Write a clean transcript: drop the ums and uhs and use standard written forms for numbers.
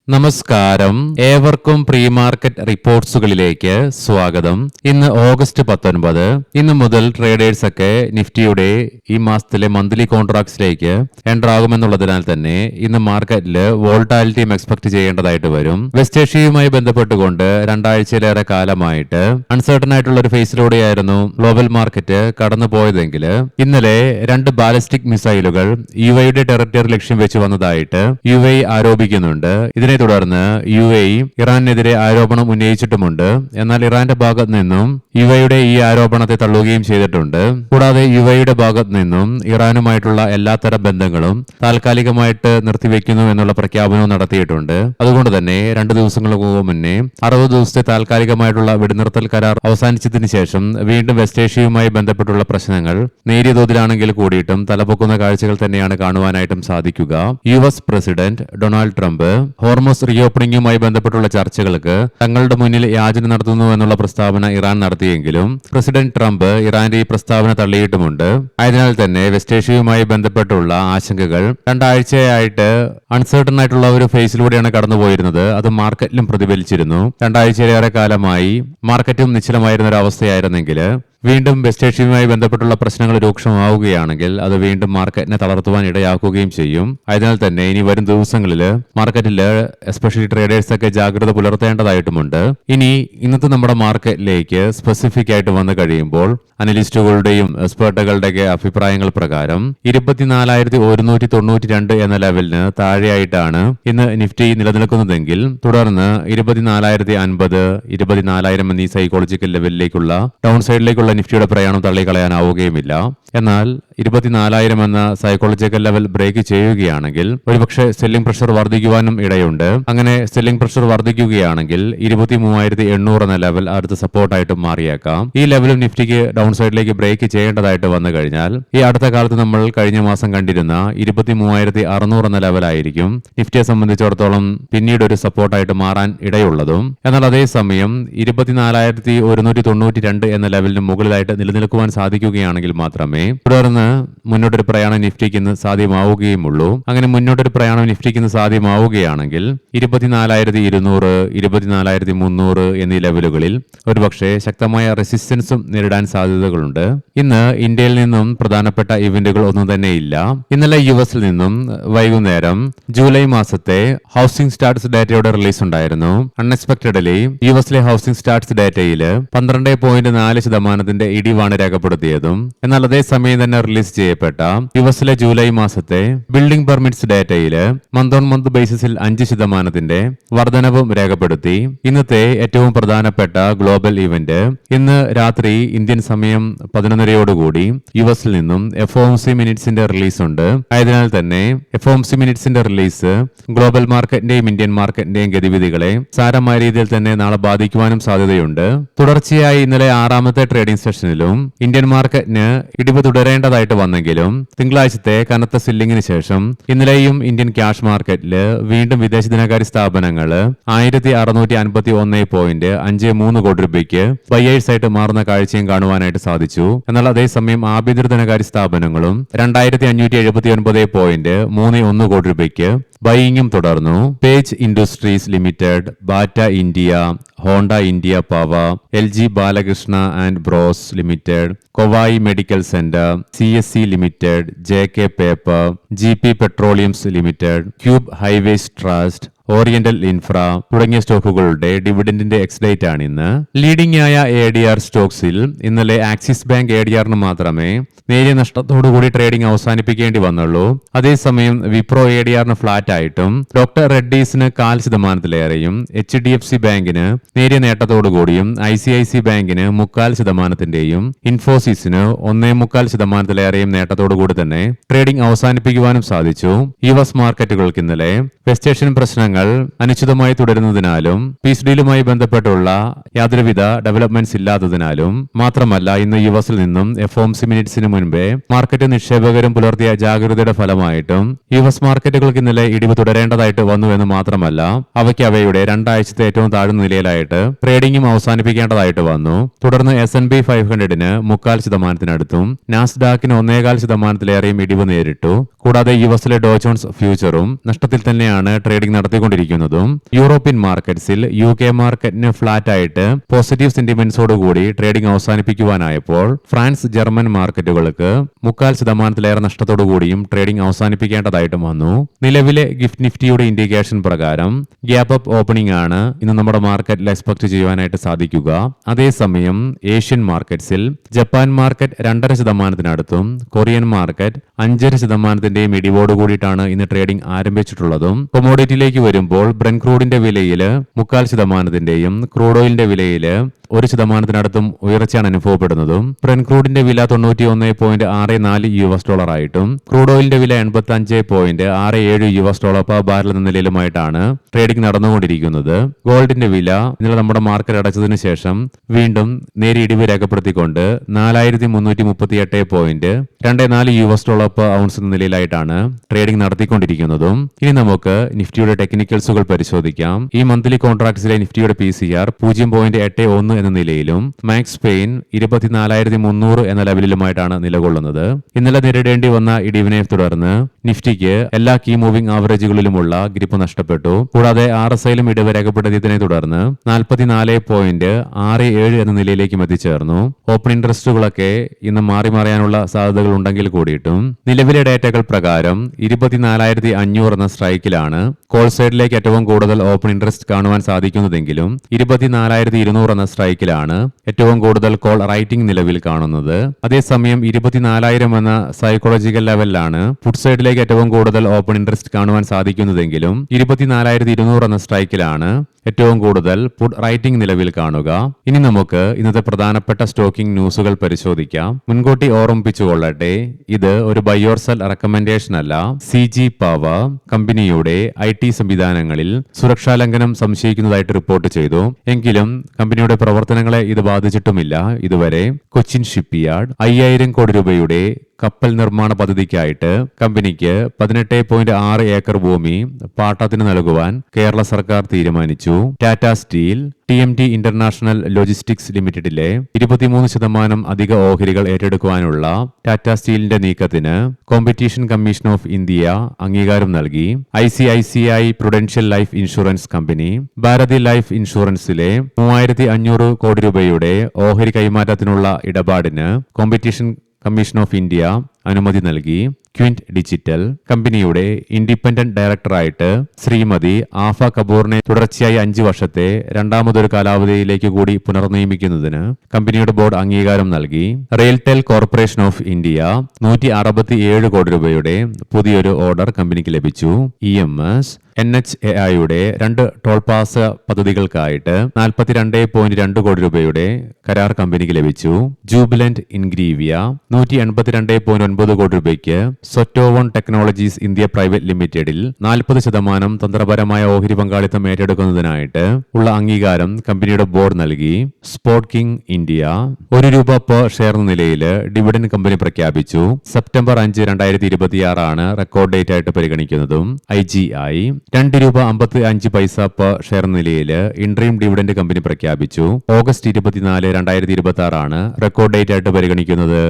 നമസ്കാരം, ഏവർക്കും pre market റിപ്പോർട്ട്സുകളിലേക്ക് സ്വാഗതം. ഇന്ന് ഓഗസ്റ്റ് 19. ഇന്ന് മുതൽ ട്രേഡേഴ്സ് ഒക്കെ നിഫ്റ്റിയുടെ ഈ മാസത്തിലെ മന്ത്ലി കോൺട്രാക്ട്സിലേക്ക് എൻ്റർ ആകുമെന്നുള്ളതിനാൽ തന്നെ ഇന്ന് മാർക്കറ്റിൽ വോൾട്ടാലിറ്റിയും എക്സ്പെക്ട് ചെയ്യേണ്ടതായിട്ട് വരും. വെസ്റ്റ് ഏഷ്യയുമായി ബന്ധപ്പെട്ടുകൊണ്ട് രണ്ടാഴ്ചയിലേറെ കാലമായിട്ട് അൺസർട്ടൺ ആയിട്ടുള്ള ഒരു ഫേസിലൂടെയായിരുന്നു ഗ്ലോബൽ മാർക്കറ്റ് കടന്നു പോയതെങ്കിൽ ഇന്നലെ രണ്ട് ബാലിസ്റ്റിക് മിസൈലുകൾ യുഎഇയുടെ ടെറിട്ടറി ലക്ഷ്യം വെച്ച് വന്നതായിട്ട് യുഎഇ ആരോപിക്കുന്നുണ്ട്. ഇതിനെ തുടർന്ന് യുഎഇ ഇറാനെതിരെ ആരോപണം ഉന്നയിച്ചിട്ടുമുണ്ട്. എന്നാൽ ഇറാന്റെ ഭാഗത്ത് നിന്നും യുഎഇയുടെ ഈ ആരോപണത്തെ തള്ളുകയും ചെയ്തിട്ടുണ്ട്. കൂടാതെ യുഎഇയുടെ ഭാഗത്ത് നിന്നും ഇറാനുമായിട്ടുള്ള എല്ലാത്തരം ബന്ധങ്ങളും താൽക്കാലികമായിട്ട് നിർത്തിവെക്കുന്നു എന്നുള്ള പ്രഖ്യാപനവും നടത്തിയിട്ടുണ്ട്. അതുകൊണ്ട് തന്നെ 2 ദിവസങ്ങൾക്ക് മുന്നേ 60 ദിവസത്തെ താൽക്കാലികമായിട്ടുള്ള വെടിനിർത്തൽ കരാർ അവസാനിച്ചതിന് ശേഷം വീണ്ടും വെസ്റ്റ് ഏഷ്യയുമായി ബന്ധപ്പെട്ടുള്ള പ്രശ്നങ്ങൾ നേരിയ തോതിലാണെങ്കിൽ കൂടിയിട്ടും തലപൊക്കുന്ന കാഴ്ചകൾ തന്നെയാണ് കാണുവാനായിട്ടും സാധിക്കുക. US president Donald Trump Hormuz റീഓപ്പണിംഗുമായി ബന്ധപ്പെട്ടുള്ള ചർച്ചകൾക്ക് തങ്ങളുടെ മുന്നിൽ യാചന നടത്തുന്നു എന്നുള്ള പ്രസ്താവന ഇറാൻ നടത്തിയെങ്കിലും പ്രസിഡന്റ് ട്രംപ് ഇറാന്റെ ഈ പ്രസ്താവന തള്ളിയിട്ടുമുണ്ട്. ആയതിനാൽ തന്നെ വെസ്റ്റ് ഏഷ്യയുമായി ബന്ധപ്പെട്ടുള്ള ആശങ്കകൾ രണ്ടാഴ്ചയായിട്ട് അൺസർട്ടൺ ആയിട്ടുള്ള ഒരു ഫേസിലൂടെയാണ് കടന്നുപോയിരുന്നത്. അത് മാർക്കറ്റിലും പ്രതിഫലിച്ചിരുന്നു. രണ്ടാഴ്ചയിലേറെ കാലമായി മാർക്കറ്റും നിശ്ചലമായിരുന്ന ഒരു അവസ്ഥയായിരുന്നെങ്കിൽ വീണ്ടും വെസ്റ്റ് ഏഷ്യയുമായി ബന്ധപ്പെട്ടുള്ള പ്രശ്നങ്ങൾ രൂക്ഷമാവുകയാണെങ്കിൽ അത് വീണ്ടും മാർക്കറ്റിനെ തളർത്തുവാൻ ഇടയാക്കുകയും ചെയ്യും. അതിനാൽ തന്നെ ഇനി വരും ദിവസങ്ങളിൽ മാർക്കറ്റിൽ എസ്പെഷ്യലി ട്രേഡേഴ്സ് ഒക്കെ ജാഗ്രത പുലർത്തേണ്ടതായിട്ടുമുണ്ട്. ഇനി ഇന്നത്തെ നമ്മുടെ മാർക്കറ്റിലേക്ക് സ്പെസിഫിക് ആയിട്ട് വന്നു കഴിയുമ്പോൾ അനലിസ്റ്റുകളുടെയും എക്സ്പേർട്ടുകളുടെയൊക്കെ അഭിപ്രായങ്ങൾ പ്രകാരം 24,192 എന്ന ലെവലിന് താഴെയായിട്ടാണ് ഇന്ന് നിഫ്റ്റി നിലനിൽക്കുന്നതെങ്കിൽ തുടർന്ന് 24,050, 24,000 എന്നീ സൈക്കോളജിക്കൽ ലെവലിലേക്കുള്ള ഡൗൺ സൈഡിലേക്കുള്ള നിഫ്റ്റിയുടെ പ്രയാണം തള്ളിക്കളയാനാവുകയുമില്ല. എന്നാൽ 24,000 എന്ന സൈക്കോളജിക്കൽ ലെവൽ ബ്രേക്ക് ചെയ്യുകയാണെങ്കിൽ ഒരുപക്ഷെ സെല്ലിംഗ് പ്രഷർ വർദ്ധിക്കുവാനും ഇടയുണ്ട്. അങ്ങനെ സെല്ലിംഗ് പ്രഷർ വർദ്ധിക്കുകയാണെങ്കിൽ 23,800 എന്ന ലെവൽ അടുത്ത സപ്പോർട്ടായിട്ട് മാറിയേക്കാം. ഈ ലെവലും നിഫ്റ്റിക്ക് ഡൗൺ സൈഡിലേക്ക് ബ്രേക്ക് ചെയ്യേണ്ടതായിട്ട് വന്നു കഴിഞ്ഞാൽ ഈ അടുത്ത കാലത്ത് നമ്മൾ കഴിഞ്ഞ മാസം കണ്ടിരുന്ന 23,600 എന്ന ലെവലായിരിക്കും നിഫ്റ്റിയെ സംബന്ധിച്ചിടത്തോളം പിന്നീട് ഒരു സപ്പോർട്ടായിട്ട് മാറാൻ ഇടയുള്ളതും. എന്നാൽ അതേസമയം 24,192 എന്ന ലെവലിന് മുകളിലായിട്ട് നിലനിൽക്കുവാൻ സാധിക്കുകയാണെങ്കിൽ മാത്രമേ തുടർന്ന് മുന്നോട്ടൊരു പ്രയാണം നിഫ്റ്റിക്ക് ഇന്ന് സാധ്യമാവുകയുമുള്ളൂ. അങ്ങനെ മുന്നോട്ടൊരു പ്രയാണം നിഫ്റ്റിക്ക് ഇന്ന് സാധ്യമാവുകയാണെങ്കിൽ 24,200, 24,300 എന്നീ ലെവലുകളിൽ ഒരുപക്ഷെ ശക്തമായ റെസിസ്റ്റൻസും നേരിടാൻ സാധ്യതകളുണ്ട്. ഇന്ന് ഇന്ത്യയിൽ നിന്നും പ്രധാനപ്പെട്ട ഇവന്റുകൾ ഒന്നും തന്നെ ഇല്ല. ഇന്നലെ യുഎസിൽ നിന്നും വൈകുന്നേരം ജൂലൈ മാസത്തെ ഹൗസിംഗ് സ്റ്റാർട്ട്സ് ഡാറ്റയുടെ റിലീസ് ഉണ്ടായിരുന്നു. അൺഎക്സ്പെക്ടഡ്ലി യുഎസിലെ ഹൗസിംഗ് സ്റ്റാർട്ട്സ് ഡാറ്റയിൽ 12.4% ഇടിവാണ് രേഖപ്പെടുത്തിയതും. എന്നാൽ അതേസമയം തന്നെ റിലീസ് ചെയ്യപ്പെട്ട യുഎസിലെ ജൂലൈ മാസത്തെ ബിൽഡിംഗ് പെർമിറ്റ്സ് ഡാറ്റയിൽ മന്ത് ഓൺ മന്ത് ബേസിസിൽ 5% വർധനവും രേഖപ്പെടുത്തി. ഇന്നത്തെ ഏറ്റവും പ്രധാനപ്പെട്ട ഗ്ലോബൽ ഇവന്റ് ഇന്ന് രാത്രി ഇന്ത്യൻ സമയം 11:00 യുഎസിൽ നിന്നും FOMC മിനിറ്റ്സിന്റെ റിലീസ് ഉണ്ട്. ആയതിനാൽ തന്നെ FOMC മിനിറ്റ്സിന്റെ റിലീസ് ഗ്ലോബൽ മാർക്കറ്റിന്റെയും ഇന്ത്യൻ മാർക്കറ്റിന്റെയും ഗതിവിധികളെ സാരമായ രീതിയിൽ തന്നെ നാളെ ബാധിക്കുവാനും സാധ്യതയുണ്ട്. തുടർച്ചയായി ഇന്നലെ 6ാമത്തെ ട്രേഡിംഗ് സെഷനിലും ഇന്ത്യൻ മാർക്കറ്റിന് ഇടിവ് തുടരേണ്ടതായിട്ട് വന്നെങ്കിലും തിങ്കളാഴ്ചത്തെ കനത്ത സെല്ലിംഗിന് ശേഷം ഇന്നലെയും ഇന്ത്യൻ ക്യാഷ് മാർക്കറ്റിൽ വീണ്ടും വിദേശ ധനകാര്യ സ്ഥാപനങ്ങൾ 1,651.53 കോടി രൂപയ്ക്ക് ബയേഴ്സ് ആയിട്ട് മാറുന്ന കാഴ്ചയും കാണുവാനായിട്ട് സാധിച്ചു. എന്നാൽ അതേസമയം ആഭ്യന്തര ധനകാര്യ സ്ഥാപനങ്ങളും 2,579.31 കോടി രൂപയ്ക്ക് ബൈയിങ്ങും തുടർന്നു. Page Industries Limited, Bata India, Honda India Power, LG Balakrishna and bros limited, Kovai Medical Centre, CSC limited, JK paper, GP Petroleums Limited, Cube Highways Trust, Oriental Infra തുടങ്ങിയ സ്റ്റോക്കുകളുടെ ഡിവിഡന്റിന്റെ എക്സ് ഡേറ്റ് ആണ് ഇന്ന്. ലീഡിംഗ് ആയ ADR സ്റ്റോക്സിൽ ഇന്നലെ ആക്സിസ് ബാങ്ക് ADRന് മാത്രമേ നേരിയ നഷ്ടത്തോടുകൂടി trading അവസാനിപ്പിക്കേണ്ടി വന്നുള്ളൂ. അതേസമയം Wipro ADRന് flat ആയിട്ടും ഡോക്ടർ റെഡ്ഡീസിന് 0.25%, HDFC ബാങ്കിന് നേരിയ നേട്ടത്തോടുകൂടിയും ICIC ബാങ്കിന് 0.25%, ഇൻഫോസിസിന് 1.25%-ലേറെയും നേട്ടത്തോടുകൂടി തന്നെ ട്രേഡിംഗ് അവസാനിപ്പിക്കുവാനും സാധിച്ചു. US മാർക്കറ്റുകൾക്ക് ഇന്നലെ വെസ്റ്റ് ഏഷ്യൻ പ്രശ്നങ്ങൾ അനിശ്ചിതമായി തുടരുന്നതിനാലും പീസ് ഡീലുമായി ബന്ധപ്പെട്ടുള്ള യാതൊരുവിധ ഡെവലപ്മെന്റ്സ് ഇല്ലാത്തതിനാലും മാത്രമല്ല ഇന്ന് യുഎസിൽ നിന്നും FOMC മിനിറ്റ്സിന് മുൻപേ മാർക്കറ്റ് നിക്ഷേപകരും പുലർത്തിയ ജാഗ്രതയുടെ ഫലമായിട്ടും US മാർക്കറ്റുകൾക്ക് ഇന്നലെ ഇടിവ് തുടരേണ്ടതായിട്ട് വന്നു എന്ന് മാത്രമല്ല അവയ്ക്ക് അവയുടെ 2 ആഴ്ചത്തെ ഏറ്റവും താഴ്ന്ന നിലയിലായിട്ട് ട്രേഡിംഗും അവസാനിപ്പിക്കേണ്ടതായിട്ട് വന്നു. തുടർന്ന് S&P 500-ന് 0.25%-അടുത്തും നാസ്ഡാക്കിന് 1.25%-ലേറെയും ഇടിവ് നേരിട്ടു. കൂടാതെ യുഎസിലെ ഡോ ജോൺസ് ഫ്യൂച്ചറും നഷ്ടത്തിൽ തന്നെയാണ് ട്രേഡിംഗ് നടത്തിക്കൊണ്ടിരിക്കുന്നത്. നടത്തിക്കൊണ്ടിരിക്കുന്നതും. യൂറോപ്യൻ മാർക്കറ്റ്സിൽ UK മാർക്കറ്റിന് ഫ്ലാറ്റ് ആയിട്ട് പോസിറ്റീവ് സെന്റിമെന്റ്സോടുകൂടി ട്രേഡിംഗ് അവസാനിപ്പിക്കുവാനായപ്പോൾ ഫ്രാൻസ്, ജർമ്മൻ മാർക്കറ്റുകൾക്ക് 0.25% നഷ്ടത്തോടുകൂടിയും ട്രേഡിംഗ് അവസാനിപ്പിക്കേണ്ടതായിട്ടും വന്നു. നിലവിലെ ഗിഫ്റ്റ് നിഫ്റ്റിയുടെ ഇൻഡിക്കേഷൻ പ്രകാരം ഗ്യാപ്പ് അപ്പ് ഓപ്പണിംഗ് ആണ് ഇന്ന് നമ്മുടെ മാർക്കറ്റിൽ എക്സ്പെക്ട് ചെയ്യുവാനായിട്ട് സാധിക്കുക. അതേസമയം ഏഷ്യൻ മാർക്കറ്റ്സിൽ ജപ്പാൻ മാർക്കറ്റ് 2.5%-നടുത്തും കൊറിയൻ മാർക്കറ്റ് 5.5%-ന്റെയും ഇടിവോട് കൂടിയിട്ടാണ് ഇന്ന് ട്രേഡിംഗ് ആരംഭിച്ചിട്ടുള്ളതും. കൊമോഡിറ്റിയിലേക്ക് വരുമ്പോൾ ബ്രെന്റ് ക്രൂഡിന്റെ വിലയിൽ 0.25%-ന്റെയും ക്രൂഡ് ഓയിലിന്റെ വിലയിൽ 1%-നടുത്തും ഉയർച്ചയാണ് അനുഭവപ്പെടുന്നതും. ബ്രെന്റ് ക്രൂഡിന്റെ വില $91.64 ആയിട്ടും ക്രൂഡ് ഓയിലിന്റെ വില $85.67 പെർ ബാരൽ എന്ന നിലയിലുമായിട്ടാണ് ട്രേഡിംഗ് നടന്നുകൊണ്ടിരിക്കുന്നത്. ഗോൾഡിന്റെ വില ഇന്നലെ നമ്മുടെ മാർക്കറ്റ് അടച്ചതിന് ശേഷം വീണ്ടും നേരിയ ഇടിവ് രേഖപ്പെടുത്തിക്കൊണ്ട് $4,338.24 പെർ ഔൺസ് എന്ന നിലയിലായിട്ടാണ് ട്രേഡിംഗ് നടത്തിക്കൊണ്ടിരിക്കുന്നതും. ഇനി നമുക്ക് നിഫ്റ്റിയുടെ ടെക്നിക്കൽസുകൾ പരിശോധിക്കാം. ഈ മന്ത്ലി കോൺട്രാക്ട്സിലെ നിഫ്റ്റിയുടെ PCR 0.81 എന്ന നിലയിലും മാക്സ് പെയിൻ 24,300 എന്ന ലെവലിലുമായിട്ടാണ് നിലകൊള്ളുന്നത്. ഇന്നലെ നേരിടേണ്ടി വന്ന ഇടിവിനെ തുടർന്ന് നിഫ്റ്റിക്ക് എല്ലാ കീ മൂവിംഗ് ആവറേജുകളിലുമുള്ള ഗ്രിപ്പ് നഷ്ടപ്പെട്ടു. കൂടാതെ RSIയിലും ഇടിവ് രേഖപ്പെടുത്തിയതിനെ തുടർന്ന് 44.67 എന്ന നിലയിലേക്കും എത്തിച്ചേർന്നു. ഓപ്പൺ ഇൻട്രസ്റ്റുകളൊക്കെ ഇന്ന് മാറിമറിയാനുള്ള സാധ്യതകൾ ഉണ്ടെങ്കിൽ കൂടിയിട്ടും നിലവിലെ ഡേറ്റകൾ പ്രകാരം 24,500 എന്ന സ്ട്രൈക്കിലാണ് കോൾ സൈഡിലേക്ക് ഏറ്റവും കൂടുതൽ ഓപ്പൺ ഇൻട്രസ്റ്റ് കാണുവാൻ സാധിക്കുന്നതെങ്കിലും 24,200 എന്ന സ്ട്രൈക്കിലാണ് ഏറ്റവും കൂടുതൽ കോൾ റൈറ്റിംഗ് നിലവിൽ കാണുന്നത്. അതേസമയം 24,000 എന്ന സൈക്കോളജിക്കൽ ലെവലിലാണ് ഫുഡ് സൈഡിലേക്ക് ഏറ്റവും കൂടുതൽ ഓപ്പൺ ഇൻട്രസ്റ്റ് കാണുവാൻ സാധിക്കുന്നതെങ്കിലും 24,200 എന്ന സ്ട്രൈക്കിലാണ് ഏറ്റവും കൂടുതൽ പുട്ട് റൈറ്റിംഗ് നിലവിൽ കാണുക. ഇനി നമുക്ക് ഇന്നത്തെ പ്രധാനപ്പെട്ട സ്റ്റോക്കിംഗ് ന്യൂസുകൾ പരിശോധിക്കാം. മുൻകൂട്ടി ഓർമ്മിപ്പിച്ചുകൊള്ളട്ടെ, ഇത് ഒരു ബൈ ഓർ സെൽ റെക്കമെൻഡേഷൻ അല്ല. CG പവർ കമ്പനിയുടെ IT സംവിധാനങ്ങളിൽ സുരക്ഷാ ലംഘനം സംശയിക്കുന്നതായിട്ട് റിപ്പോർട്ട് ചെയ്തു. എങ്കിലും കമ്പനിയുടെ പ്രവർത്തനങ്ങളെ ഇത് ബാധിച്ചിട്ടുമില്ല. ഇതുവരെ കൊച്ചിൻ ഷിപ്പ്യാർഡ് 5,000 കോടി രൂപയുടെ കപ്പൽ നിർമ്മാണ പദ്ധതിക്കായിട്ട് കമ്പനിക്ക് 18.6 ഏക്കർ ഭൂമി പാട്ടത്തിന് നൽകുവാൻ കേരള സർക്കാർ തീരുമാനിച്ചു. Tata Steel TMT International Logistics ലിമിറ്റഡിലെ 23% അധിക ഓഹരികൾ ഏറ്റെടുക്കുവാനുള്ള ടാറ്റ സ്റ്റീലിന്റെ നീക്കത്തിന് കോമ്പറ്റീഷൻ കമ്മീഷൻ ഓഫ് ഇന്ത്യ അംഗീകാരം നൽകി. ICICI Prudential Life Insurance company Bharti Life ഇൻഷുറൻസിലെ 3,500 കോടി രൂപയുടെ ഓഹരി കൈമാറ്റത്തിനുള്ള ഇടപാടിന് കോമ്പറ്റീഷൻ കമ്മീഷൻ ഓഫ് ഇന്ത്യ അനുമതി നൽകി. ക്വിന്റ് ഡിജിറ്റൽ കമ്പനിയുടെ ഇൻഡിപെൻഡന്റ് ഡയറക്ടറായിട്ട് ശ്രീമതി ആഫ കപൂറിനെ തുടർച്ചയായി 5 വർഷത്തെ രണ്ടാമതൊരു കാലാവധിയിലേക്ക് കൂടി പുനർനിയമിക്കുന്നതിന് കമ്പനിയുടെ ബോർഡ് അംഗീകാരം നൽകി. റെയിൽടെൽ കോർപ്പറേഷൻ ഓഫ് ഇന്ത്യ 167 കോടി രൂപയുടെ പുതിയൊരു ഓർഡർ കമ്പനിക്ക് ലഭിച്ചു. EMS NHAIയുടെ 2 ടോൾ പാസ് പദ്ധതികൾക്കായിട്ട് 42.2 കോടി രൂപയുടെ കരാർ കമ്പനിക്ക് ലഭിച്ചു. ജൂബിലന്റ് ഇൻഗ്രീവിയ 182.9 കോടി രൂപയ്ക്ക് സൊറ്റോവൺ ടെക്നോളജീസ് ഇന്ത്യ പ്രൈവറ്റ് ലിമിറ്റഡിൽ 40% തന്ത്രപരമായ ഓഹരി പങ്കാളിത്തം ഏറ്റെടുക്കുന്നതിനായിട്ട് ഉള്ള അംഗീകാരം കമ്പനിയുടെ ബോർഡ് നൽകി. സ്പോർട് കിങ് ഇന്ത്യ 1 രൂപ പെർ ഷെയർ എന്ന നിലയിൽ ഡിവിഡൻഡ് കമ്പനി പ്രഖ്യാപിച്ചു. സെപ്റ്റംബർ 5, 2026 ആണ് റെക്കോർഡ് ഡേറ്റ് ആയിട്ട് പരിഗണിക്കുന്നതും. IGI 2 രൂപ 55 പൈസ പെർ ഷെയർ നിലയിൽ ഇൻട്രീം ഡിവിഡൻഡ് കമ്പനി പ്രഖ്യാപിച്ചു. ഓഗസ്റ്റ് 24, 2026 ആണ് റെക്കോർഡ് ഡേറ്റ് ആയിട്ട് പരിഗണിക്കുന്നത്.